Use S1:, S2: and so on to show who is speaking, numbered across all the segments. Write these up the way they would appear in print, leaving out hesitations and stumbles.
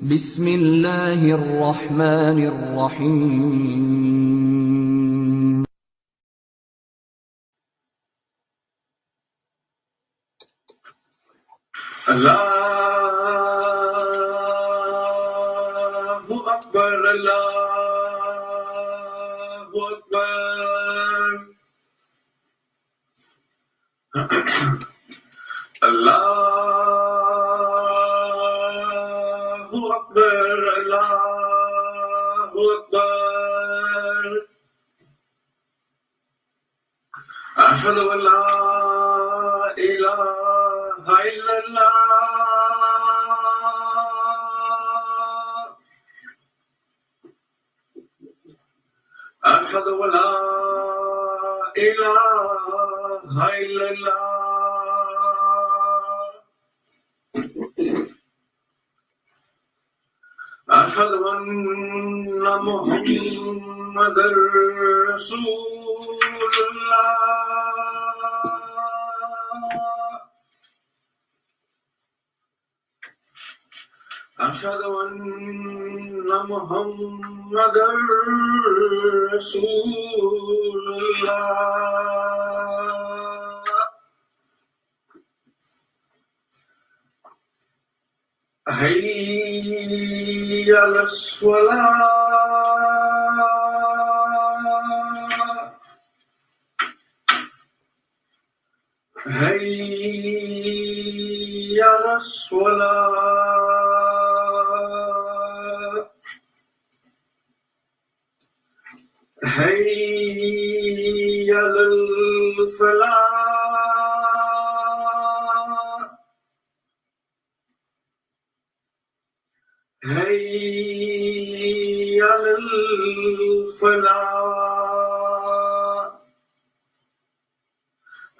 S1: بسم الله الرحمن الرحيم
S2: الله أكبر الله أكبر الله أكبر الله أكبر أشهد أن لا إله إلا الله أشهد أن لا إله إلا الله أشهد أن محمدا رسول الله أشهد أن محمدا رسول الله حي على الصلاة حي على الصلاة حي على الفلاح حي على الفلاح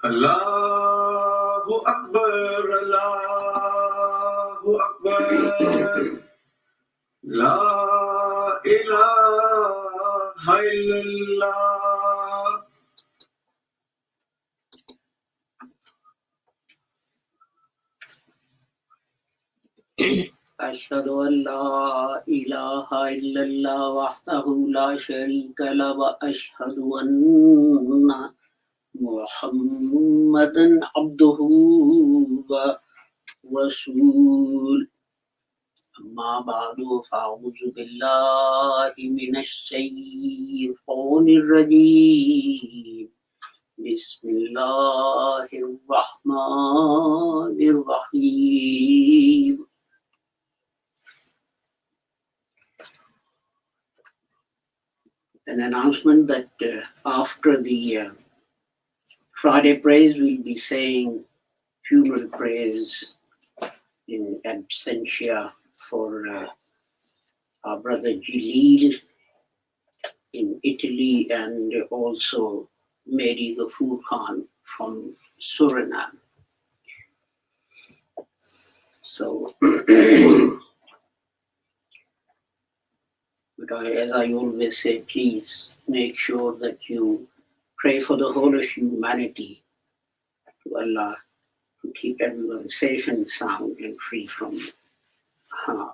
S2: الله أكبر الله أكبر لا إله إلا الله
S3: أشهد أن لا إله إلا الله وحده لا شريك له وأشهد أن محمدا عبده ورسوله أما بعد فأعوذ بالله من الشيطان الرجيم بسم الله الرحمن الرحيم An announcement that after the Friday prayers, we'll be saying funeral prayers in absentia for our brother Jalil in Italy and also Mary Ghafoor Khan from Suriname. So, but as I always say, please make sure that you pray for the whole of humanity to Allah to keep everyone safe and sound and free from harm.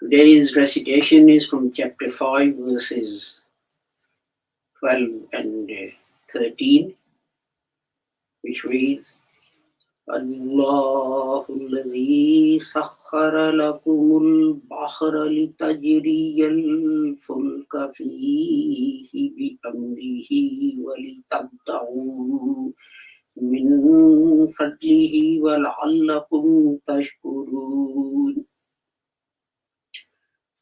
S3: Today's recitation is from chapter 5, verses 12 and 13, which reads, الله الذي سخر لكم البحر لتجري الفلك فيه بأمره ولتبتغوا من فضله ولعلكم تشكرون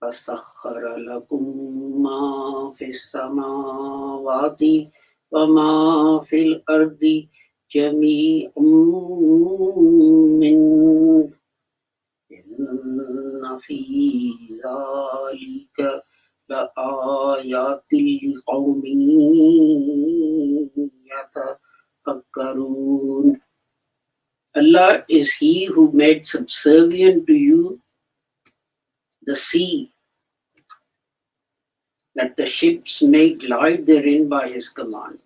S3: فسخر لكم ما في السماوات وما في الأرض جميعا منه إن في ذلك لآيات لقوم يتفكرون. Allah is He who made subservient to you the sea, that the ships may glide therein by His command,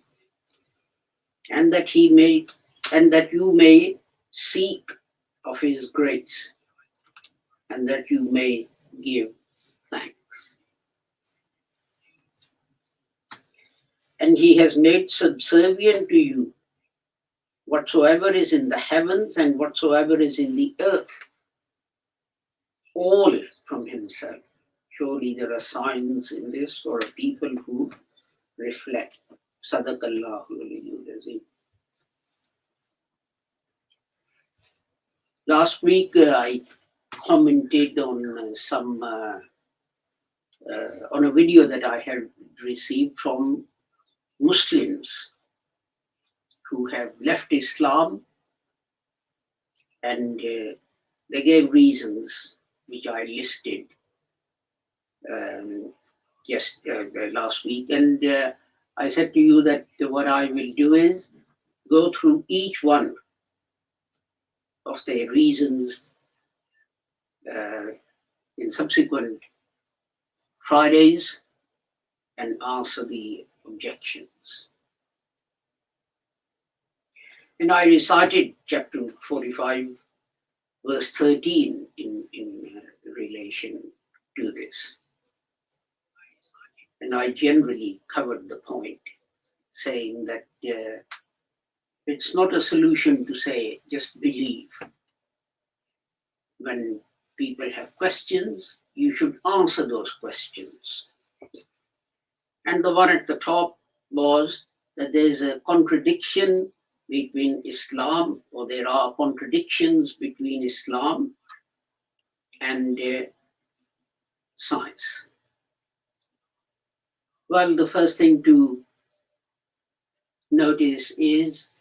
S3: and that you may seek of His grace, and that you may give thanks. And He has made subservient to you whatsoever is in the heavens and whatsoever is in the earth, all from Himself. Surely there are signs in this for a people who reflect. Sadaqallahu al-Aliyyul Azim. Last week I commented on on a video that I had received from Muslims who have left Islam, and they gave reasons which I listed last week. And I said to you that what I will do is go through each one of their reasons in subsequent Fridays and answer the objections. And I recited chapter 45, verse 13 in relation to this. And I generally covered the point, saying that it's not a solution to say just believe. When people have questions, you should answer those questions. And the one at the top was that there's a contradiction between Islam, or there are contradictions between Islam and science. Well, the first thing to notice is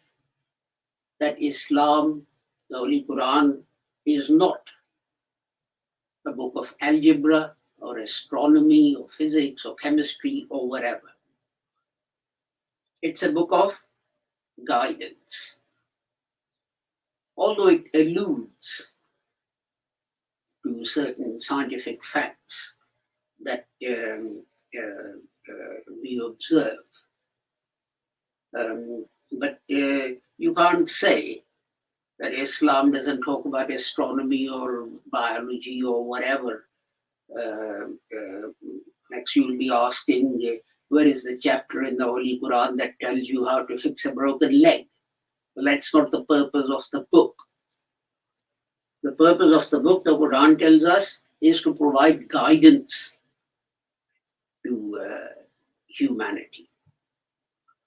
S3: that Islam, the Holy Quran, is not a book of algebra or astronomy or physics or chemistry or whatever. It's a book of guidance. Although it alludes to certain scientific facts that we observe, but you can't say that Islam doesn't talk about astronomy or biology or whatever. Next you'll be asking, where is the chapter in the Holy Quran that tells you how to fix a broken leg? Well, that's not the purpose of the book. The purpose of the book, the Quran tells us, is to provide guidance to humanity.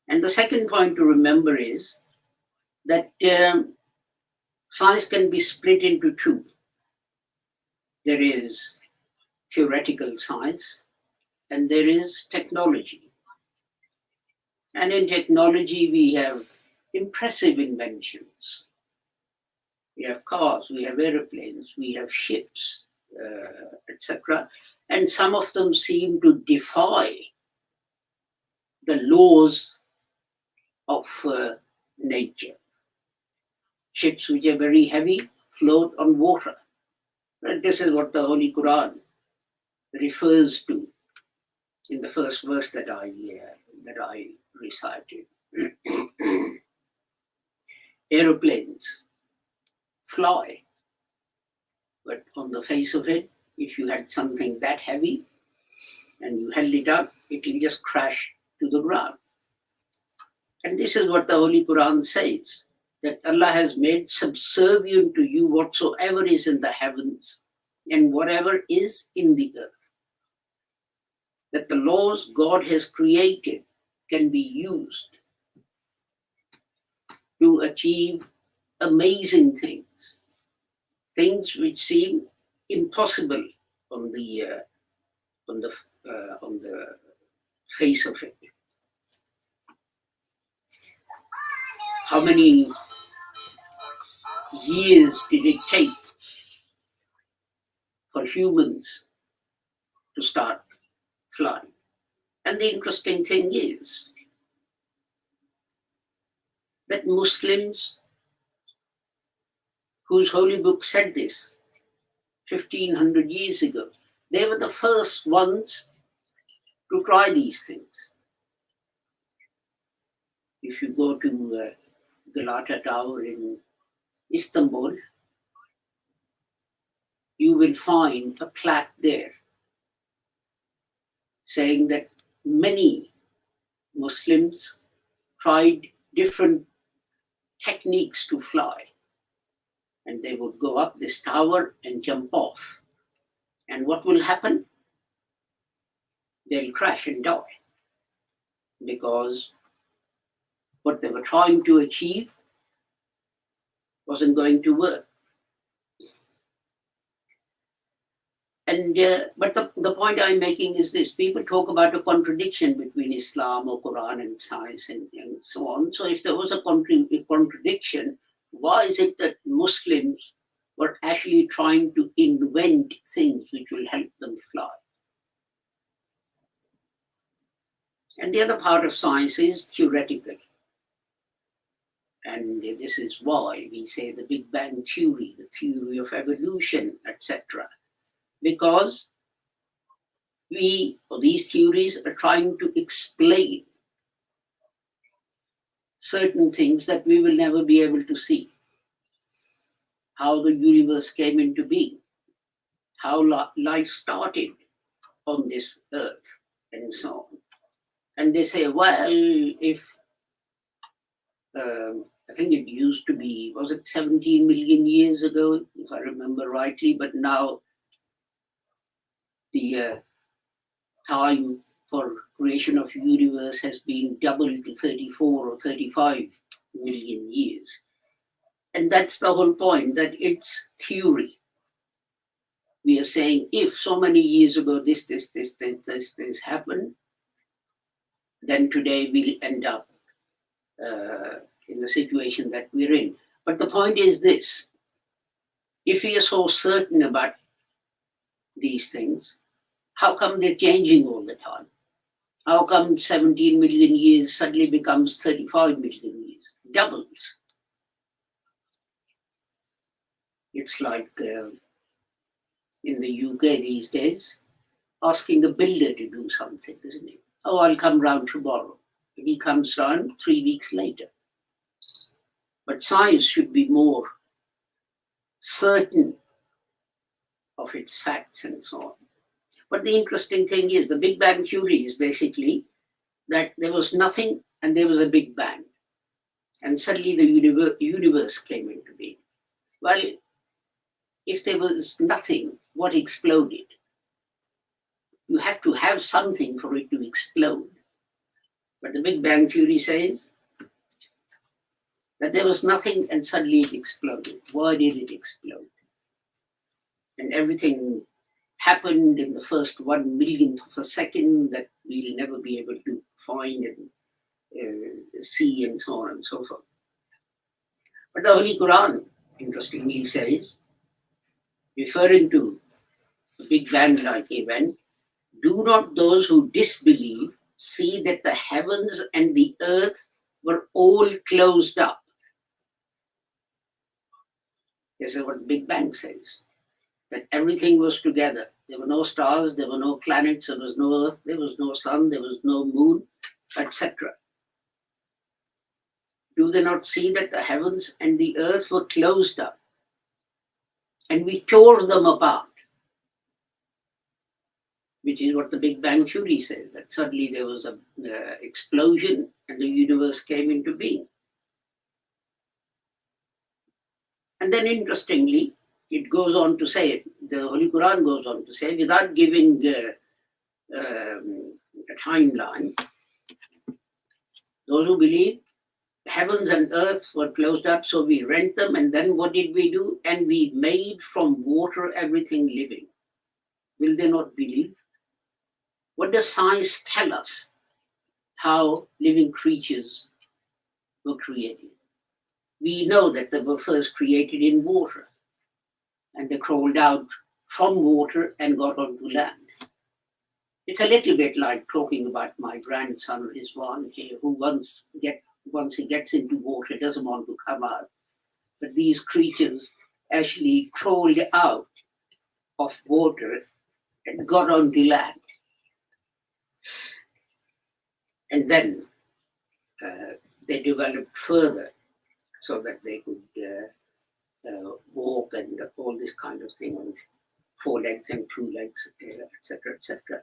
S3: And the second point to remember is that science can be split into two. There is theoretical science and there is technology. And in technology, we have impressive inventions. We have cars, we have airplanes, we have ships, etc. And some of them seem to defy the laws of nature. Ships which are very heavy float on water. And this is what the Holy Quran refers to in the first verse that I recited. Aeroplanes fly, but on the face of it, if you had something that heavy and you held it up, it will just crash to the ground. And this is what the Holy Quran says, that Allah has made subservient to you whatsoever is in the heavens and whatever is in the earth. That the laws God has created can be used to achieve amazing things, things which seem impossible on the face of it. How many years did it take for humans to start flying? And the interesting thing is that Muslims, whose holy book said this 1500 years ago, they were the first ones to try these things. If you go to Galata Tower in Istanbul, you will find a plaque there saying that many Muslims tried different techniques to fly, and they would go up this tower and jump off. And what will happen? They'll crash and die, because what they were trying to achieve wasn't going to work. And but the point I'm making is this: people talk about a contradiction between Islam or Quran and science and so on. So if there was a contradiction, why is it that Muslims were actually trying to invent things which will help them fly? And the other part of science is theoretical. And this is why we say the Big Bang theory, the theory of evolution, etc. Because these theories are trying to explain certain things that we will never be able to see. How the universe came into being, how life started on this earth, and so on. And they say, well, if I think it used to be, was it 17 million years ago, if I remember rightly, but now the time for creation of universe has been doubled to 34 or 35 million years. And that's the whole point, that it's theory. We are saying, if so many years ago this happened, then today we'll end up in the situation that we're in. But the point is this: if we are so certain about these things, how come they're changing all the time? How come 17 million years suddenly becomes 35 million years? Doubles. It's like in the UK these days, asking a builder to do something, isn't it? Oh, I'll come round tomorrow. And he comes round 3 weeks later. But science should be more certain of its facts and so on. But the interesting thing is, the Big Bang theory is basically that there was nothing and there was a Big Bang. And suddenly the universe came into being. Well, if there was nothing, what exploded? You have to have something for it to explode. But the Big Bang theory says that there was nothing and suddenly it exploded. Why did it explode? And everything happened in the first 1 millionth of a second that we'll never be able to find and see, and so on and so forth. But the Holy Quran, interestingly, says, referring to the Big Bang-like event, do not those who disbelieve see that the heavens and the earth were all closed up? This is what the Big Bang says, that everything was together. There were no stars, there were no planets, there was no earth, there was no sun, there was no moon, etc. Do they not see that the heavens and the earth were closed up? And we tore them apart, which is what the Big Bang theory says, that suddenly there was an explosion and the universe came into being. And then interestingly, it goes on to say, the Holy Quran goes on to say, without giving a timeline, those who believe heavens and earth were closed up, so we rent them, and then what did we do? And we made from water everything living. Will they not believe? What does science tell us? How living creatures were created. We know that they were first created in water, and they crawled out from water and got onto land. It's a little bit like talking about my grandson Rizwan here, who once he gets into water doesn't want to come out. But these creatures actually crawled out of water and got onto land. And then they developed further so that they could walk and all this kind of thing. 4 legs and 2 legs, etc., etc.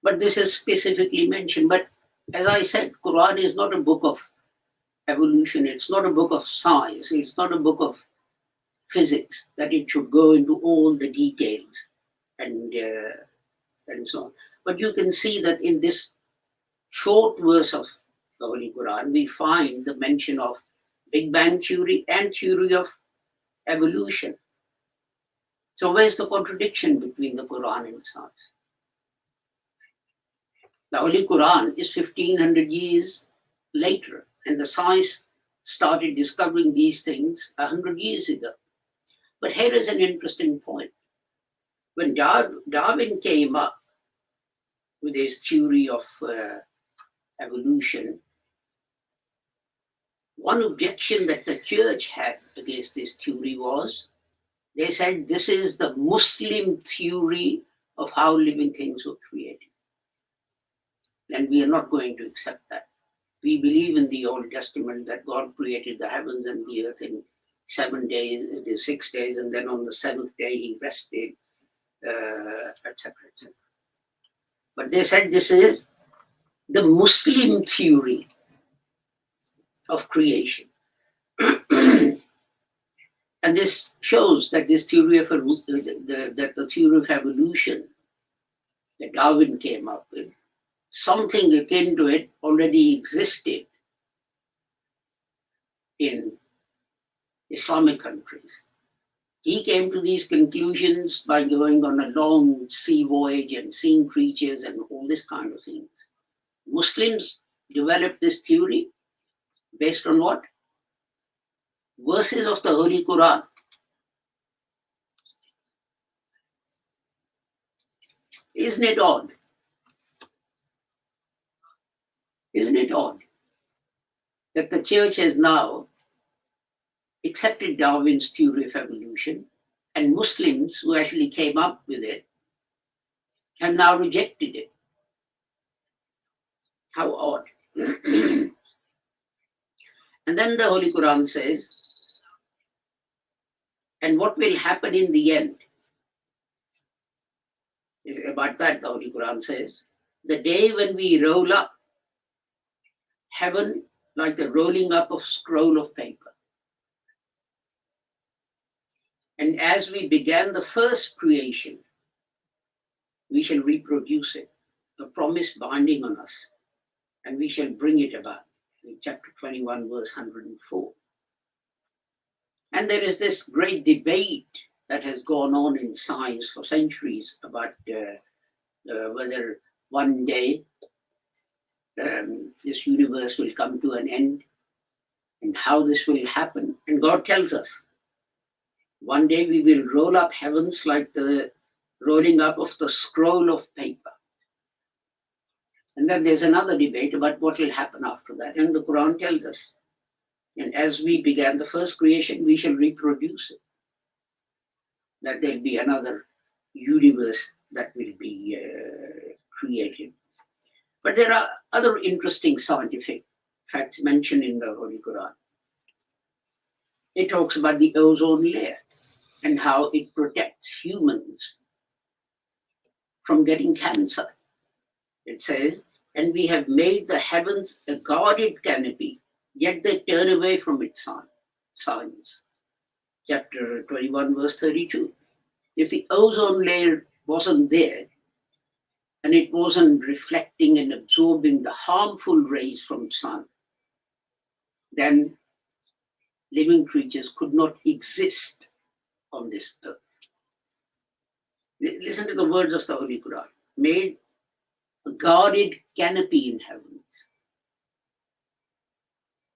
S3: But this is specifically mentioned. But as I said, Quran is not a book of evolution. It's not a book of science. It's not a book of physics that it should go into all the details and so on. But you can see that in this short verse of the Holy Quran, we find the mention of Big Bang theory and theory of evolution. So where's the contradiction between the Quran and science? The Holy Quran is 1500 years later, and the science started discovering these things 100 years ago. But here is an interesting point. When Darwin came up with his theory of evolution, one objection that the church had against this theory was, they said this is the Muslim theory of how living things were created. And we are not going to accept that. We believe in the Old Testament that God created the heavens and the earth in 7 days, it is 6 days, and then on the 7th day he rested, etc., etc. But they said this is the Muslim theory of creation. And this shows that this theory of the theory of evolution that Darwin came up with, something akin to it already existed in Islamic countries. He came to these conclusions by going on a long sea voyage and seeing creatures and all this kind of things. Muslims developed this theory based on what? Verses of the Holy Quran. Isn't it odd? Isn't it odd that the church has now accepted Darwin's theory of evolution, and Muslims who actually came up with it have now rejected it? How odd. And then the Holy Quran says, and what will happen in the end? About that, the Holy Quran says, the day when we roll up heaven like the rolling up of scroll of paper. And as we began the first creation, we shall reproduce it, a promise binding on us, and we shall bring it about. In chapter 21, verse 104. And there is this great debate that has gone on in science for centuries about whether one day this universe will come to an end and how this will happen. And God tells us, one day we will roll up heavens like the rolling up of the scroll of paper. And then there's another debate about what will happen after that. And the Quran tells us, and as we began the first creation, we shall reproduce it. That there'll be another universe that will be created. But there are other interesting scientific facts mentioned in the Holy Quran. It talks about the ozone layer and how it protects humans from getting cancer. It says, and we have made the heavens a guarded canopy, yet they turn away from its signs. Chapter 21, verse 32. If the ozone layer wasn't there, and it wasn't reflecting and absorbing the harmful rays from the sun, then living creatures could not exist on this earth. Listen to the words of the Holy Quran. Made a guarded canopy in heavens.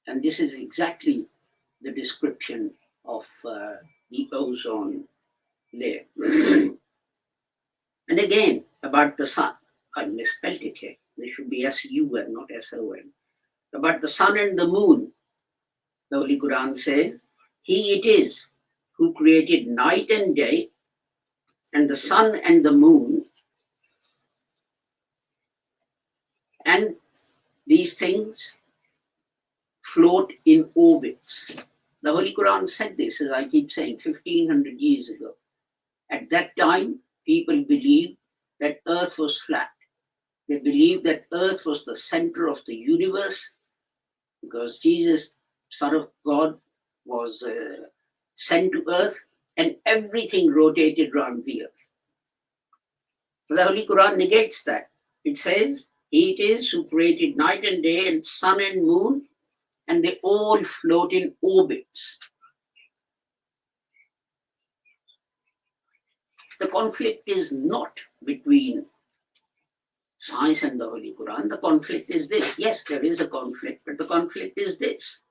S3: And this is exactly the description of the ozone layer. And again, about the sun. I misspelled it here. There should be S-U-N, not S-O-N. About the sun and the moon, the Holy Quran says, He it is who created night and day, and the sun and the moon, and these things float in orbits. The Holy Quran said this, as I keep saying, 1500 years ago. At that time, people believed that Earth was flat. They believed that Earth was the center of the universe because Jesus, Son of God, was sent to Earth and everything rotated around the Earth. So the Holy Quran negates that. It says, He it is who created night and day and sun and moon, and they all float in orbits. The conflict is not between science and the Holy Quran. The conflict is this. Yes, there is a conflict, but the conflict is this.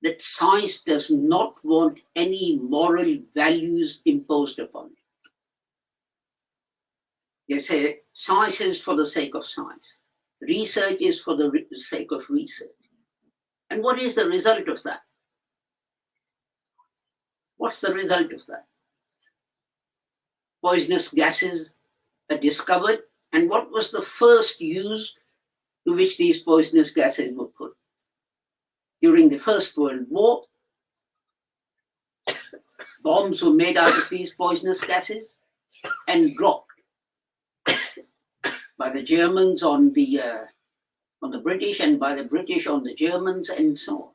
S3: That science does not want any moral values imposed upon it. They say science is for the sake of science. Research is for the sake of research. And what is the result of that? What's the result of that? Poisonous gases are discovered. And what was the first use to which these poisonous gases were put? During the First World War, bombs were made out of these poisonous gases and dropped by the Germans on the British, and by the British on the Germans, and so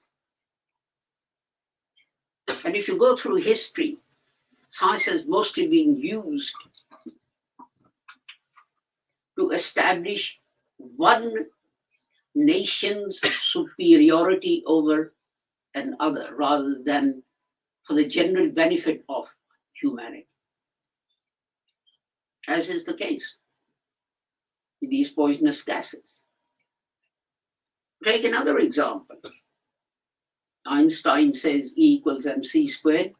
S3: on. And if you go through history, science has mostly been used to establish one nation's superiority over another, rather than for the general benefit of humanity, as is the case with these poisonous gases. Take another example. Einstein says E equals mc squared,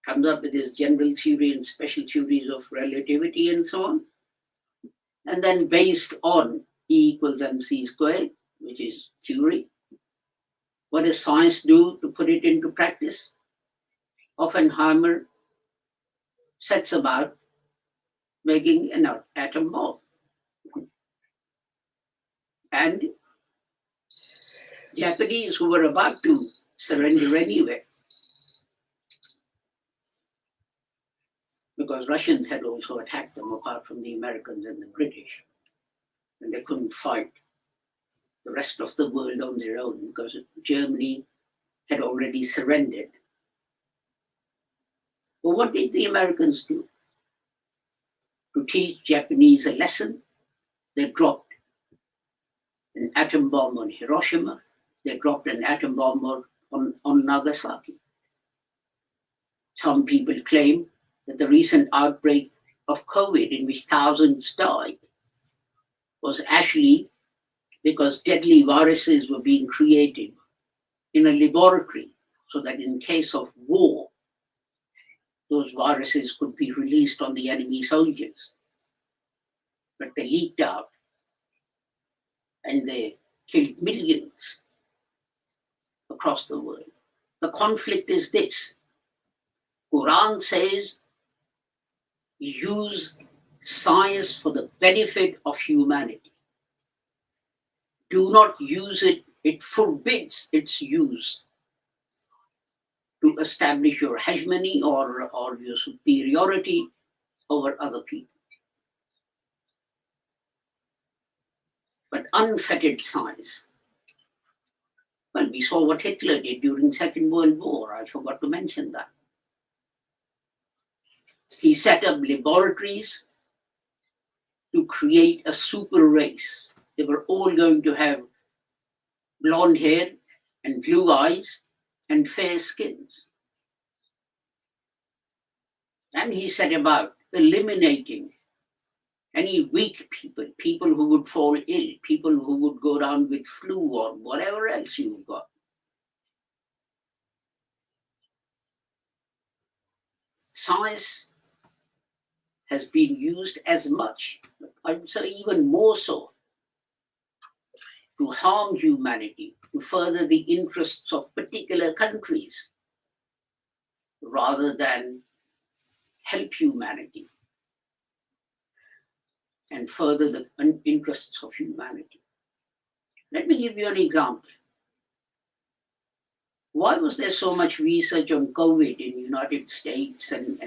S3: comes up with his general theory and special theories of relativity and so on. And then based on E equals mc squared, which is theory, what does science do to put it into practice? Oppenheimer sets about making an atom bomb. And Japanese, who were about to surrender anyway, because Russians had also attacked them apart from the Americans and the British, and they couldn't fight the rest of the world on their own because Germany had already surrendered. Well, what did the Americans do? To teach Japanese a lesson, they dropped an atom bomb on Hiroshima, they dropped an atom bomb on Nagasaki. Some people claim that the recent outbreak of COVID, in which thousands died, was actually because deadly viruses were being created in a laboratory so that in case of war, those viruses could be released on the enemy soldiers. But they leaked out and they killed millions across the world. The conflict is this. Quran says, use science for the benefit of humanity. Do not use it. It forbids its use to establish your hegemony or your superiority over other people. But unfettered science. Well, we saw what Hitler did during Second World War. I forgot to mention that. He set up laboratories to create a super race. They were all going to have blonde hair and blue eyes and fair skins. And he set about eliminating any weak people, people who would fall ill, people who would go down with flu or whatever else you've got. Science has been used as much, I would say even more so, to harm humanity, to further the interests of particular countries, rather than help humanity and further the interests of humanity. Let me give you an example. Why was there so much research on COVID in United States and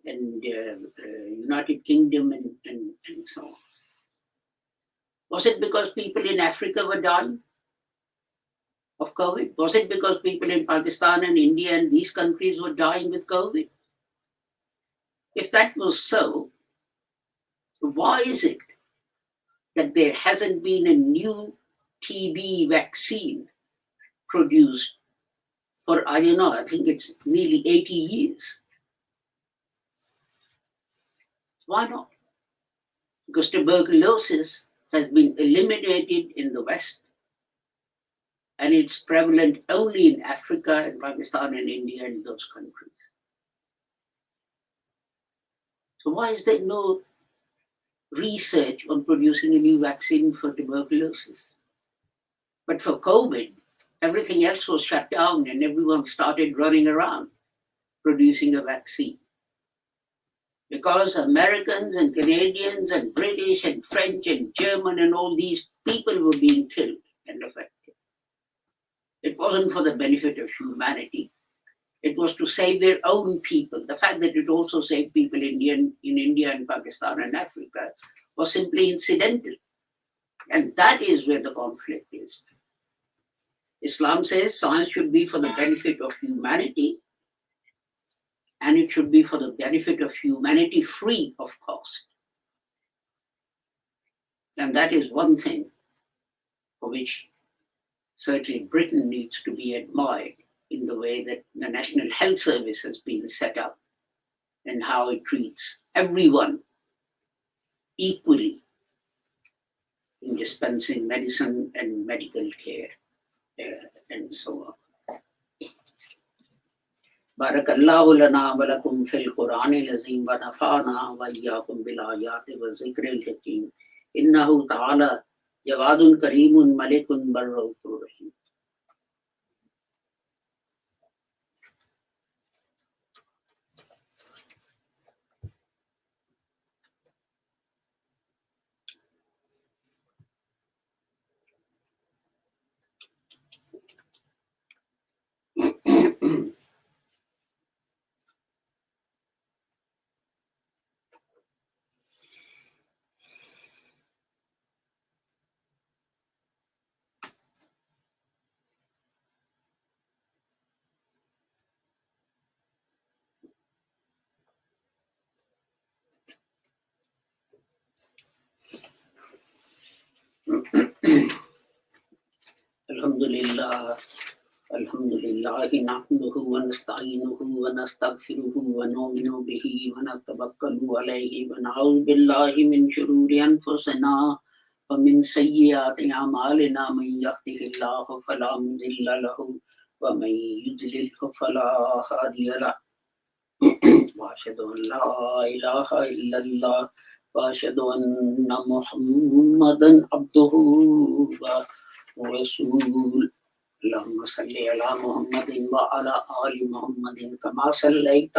S3: United Kingdom and so on? Was it because people in Africa were dying of COVID? Was it because people in Pakistan and India and these countries were dying with COVID? If that was so, why is it that there hasn't been a new TB vaccine produced for, I don't know, I think it's nearly 80 years? Why not? Because tuberculosis has been eliminated in the West and it's prevalent only in Africa and Pakistan and India and those countries. So why is there no research on producing a new vaccine for tuberculosis? But for COVID, everything else was shut down and everyone started running around producing a vaccine. Because Americans and Canadians and British and French and German and all these people were being killed and affected. It wasn't for the benefit of humanity. It was to save their own people. The fact that it also saved people in India and Pakistan and Africa was simply incidental. And that is where the conflict is. Islam says science should be for the benefit of humanity, and it should be for the benefit of humanity free of cost. And that is one thing for which certainly Britain needs to be admired in the way that the National Health Service has been set up and how it treats everyone equally in dispensing medicine and medical care and so on. بارك الله لنا ولكم في القرآن العظيم ونفعنا وإياكم بالآيات والذكر الحكيم إنه تعالى جواد كريم ملك بر رؤوف رحيم. Alhamdulillah, Alhamdulillah, nahmaduhu wa nasta'inuhu wa nastaghfiruhu wa nu'minu bihi wa natawakkalu alayhi wa na'udhu billahi min shururi anfusina wa min sayyiati a'malina man yahdihillahu fala mudilla lahu wa man yudlilhu fala hadiya lahu. Wa ashhadu an la ilaha illallah wa ashhadu anna Muhammadan abduhu wa رسول اللهم صل على محمد وعلى آل محمد كما صليت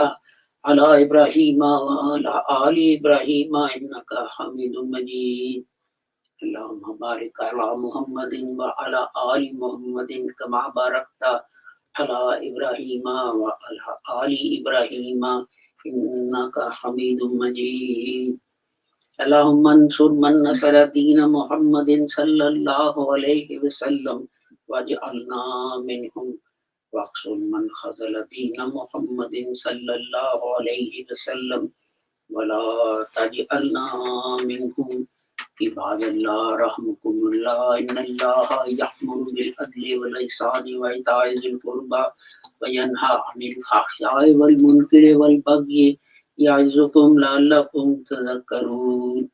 S3: على إبراهيم وعلى آل إبراهيم إنك حميد مجيد اللهم بارك على محمد وعلى آل محمد كما باركت على إبراهيم وعلى آل إبراهيم إنك حميد مجيد اللهم انصر من نصر دين محمد صلى الله عليه وسلم واجعلنا منهم واقصر من خذل دين محمد صلى الله عليه وسلم ولا تجعلنا منهم عباد الله رحمكم الله إن الله يأمر بالعدل والإحسان وإيتاء ذي القربى وينهى عن الفحشاء والمنكر والبغي يعظكم لعلكم تذكرون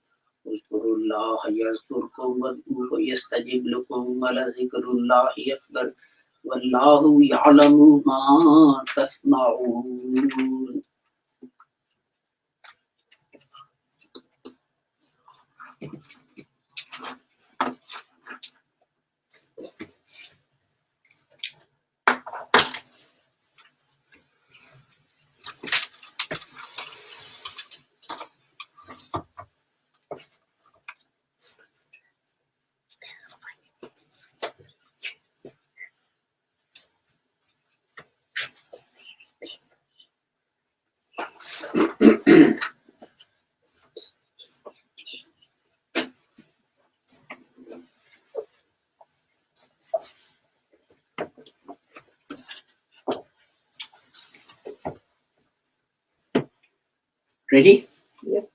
S3: اذكروا الله يذكركم وادعوه يستجب لكم ولذكر الله أكبر والله يعلم ما تصنعون. Ready?
S4: Yep.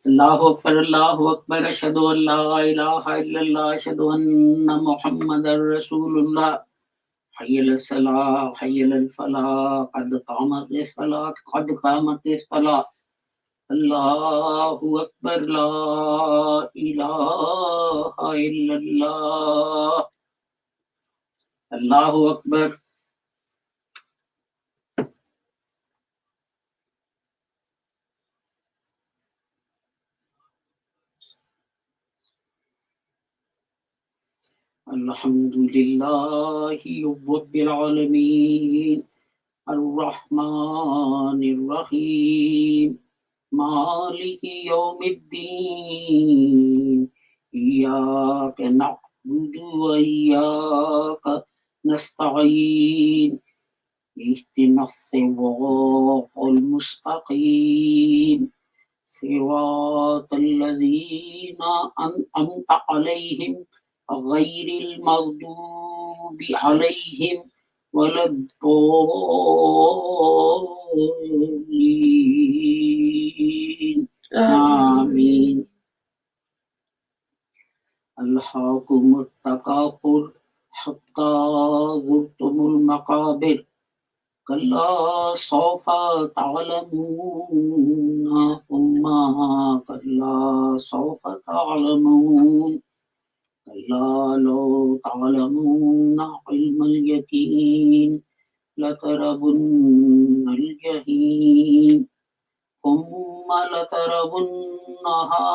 S3: Allahu Akbar, Allahu Akbar, Ashhadu an la ilaha illallah, Ashhadu anna Muhammadar Rasulullah. حي على الصلاة حي على الفلاح قد قامت الصلاة قد قامت الصلاة الله أكبر لا إله إلا الله الله أكبر الحمد لله رب العالمين الرحمن الرحيم مالك يوم الدين إياك نعبد وإياك نستعين اهدنا الصراط المستقيم صراط الذين أنعمت عليهم غير المغضوب عليهم ولا الضالين آمين ألهاكم التكاثر حتى زرتم المقابر كلا سوف تعلمون ثم كلا سوف تعلمون كلا لو تعلمون علم اليقين لترون الجحيم ثم لترونها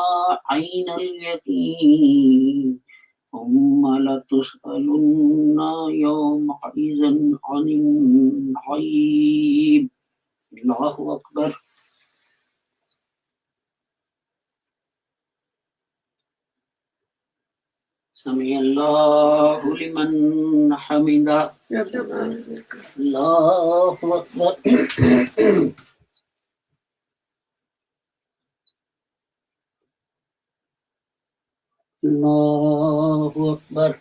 S3: عين اليقين ثم لتسألن يومئذ عن النعيم الله أكبر سمع الله لمن حمده الله أكبر الله أكبر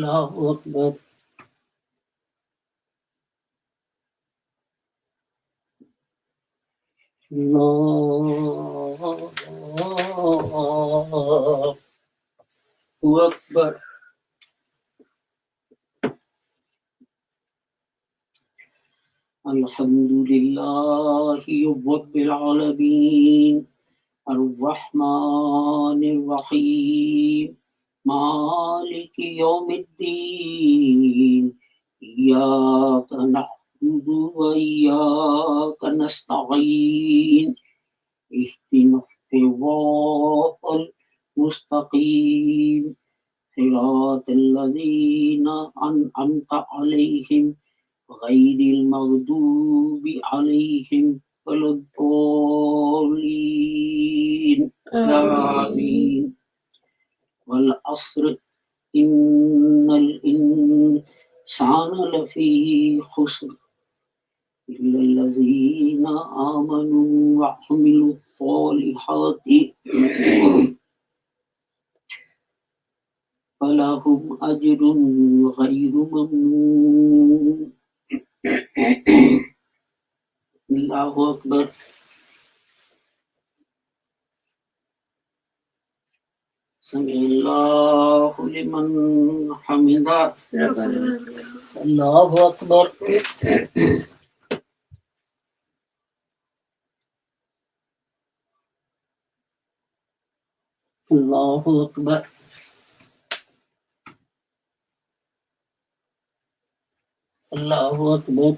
S3: الله أكبر الله أكبر الحمد لله رب العالمين الرحمن الرحيم مالك يوم الدين إياك نعبد وإياك نستعين اهدنا الصراط المستقيم صراط الذين أنعمت عليهم غير المغضوب عليهم ولا الضالين آمين والعصر إن الإنسان لفي خسر إلا الذين آمنوا وعملوا الصالحات فلهم أجر غير ممنون الله أكبر سمع الله لمن حمده الله أكبر الله أكبر الله أكبر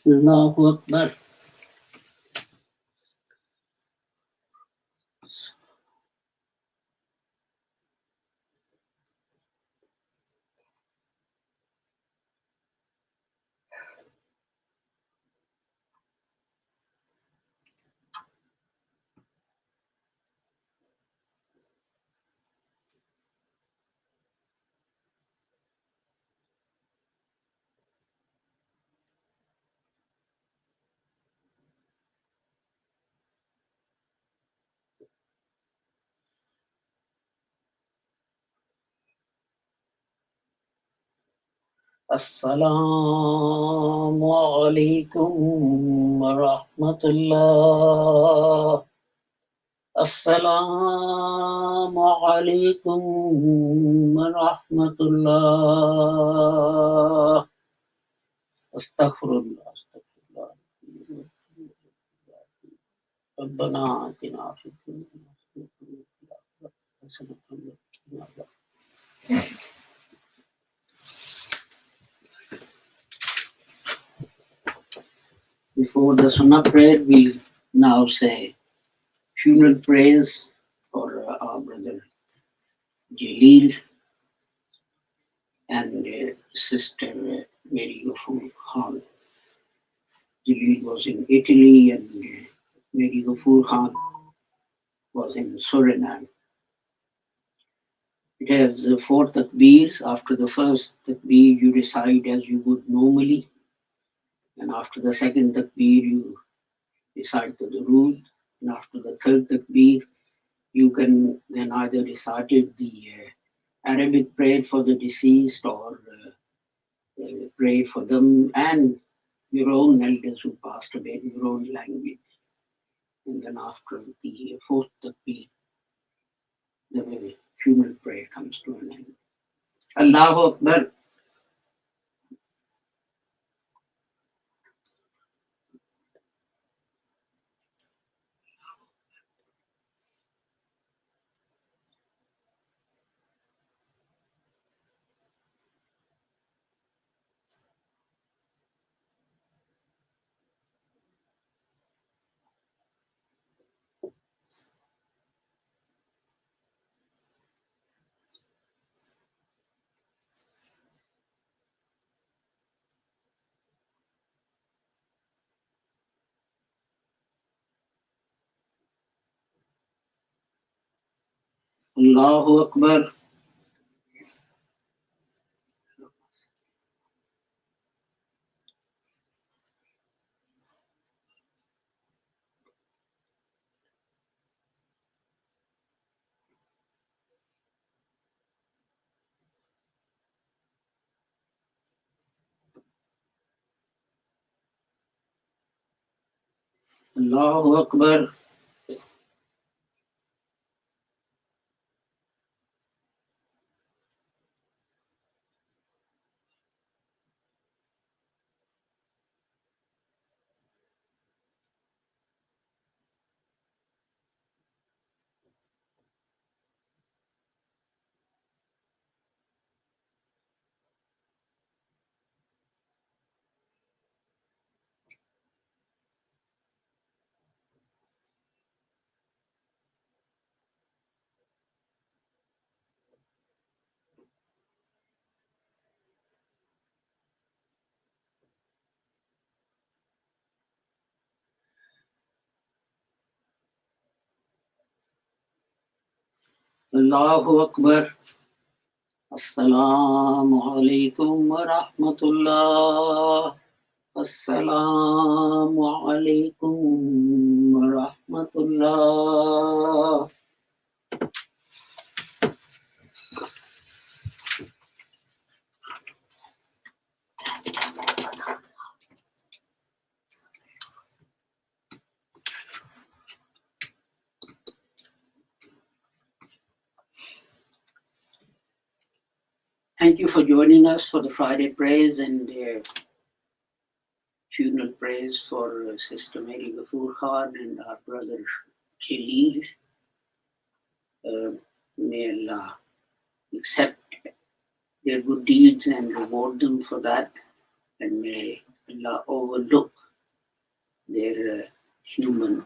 S3: الله أكبر Assalamu alaikum wa rahmatullah. Assalamu alaikum wa rahmatullah. Astaghfirullah. Astaghfirullah. ربنا آتنا في الدنيا حسنة وقنا عذاب. Before the Sunnah prayer, we now say funeral prayers for our brother Jalil and sister Mary Ghafoor Khan. Jalil was in Italy and Mary Ghafoor Khan was in Suriname. It has 4 takbeers. After the first takbeer, you recite as you would normally. And after the second takbeer, you recite the durood. And after the third takbeer, you can then either recite the Arabic prayer for the deceased or pray for them and your own elders who passed away in your own language. And then after the 4th takbeer, the funeral prayer comes to an end. Allahu Akbar. Allahu Akbar. Allahu Akbar. Allahu Akbar. Assalamu alaikum wa rahmatullah. Assalamu alaikum wa rahmatullah. Thank you for joining us for the Friday prayers and funeral prayers for Sister Mary Ghafoor Khan and our brother Jalil. May Allah accept their good deeds and reward them for that, and may Allah overlook their human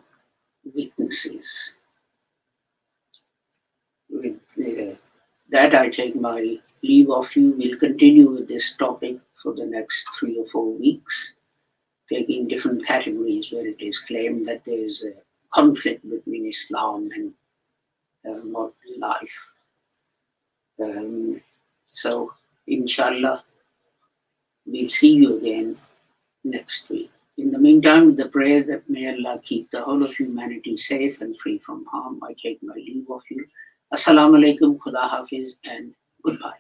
S3: weaknesses. With that, I take my leave of you. We'll continue with this topic for the next 3 or 4 weeks, taking different categories where it is claimed that there is a conflict between Islam and modern life. So, inshallah, we'll see you again next week. In the meantime, with the prayer that may Allah keep the whole of humanity safe and free from harm, I take my leave of you. Assalamu alaikum, Khuda Hafiz, and goodbye.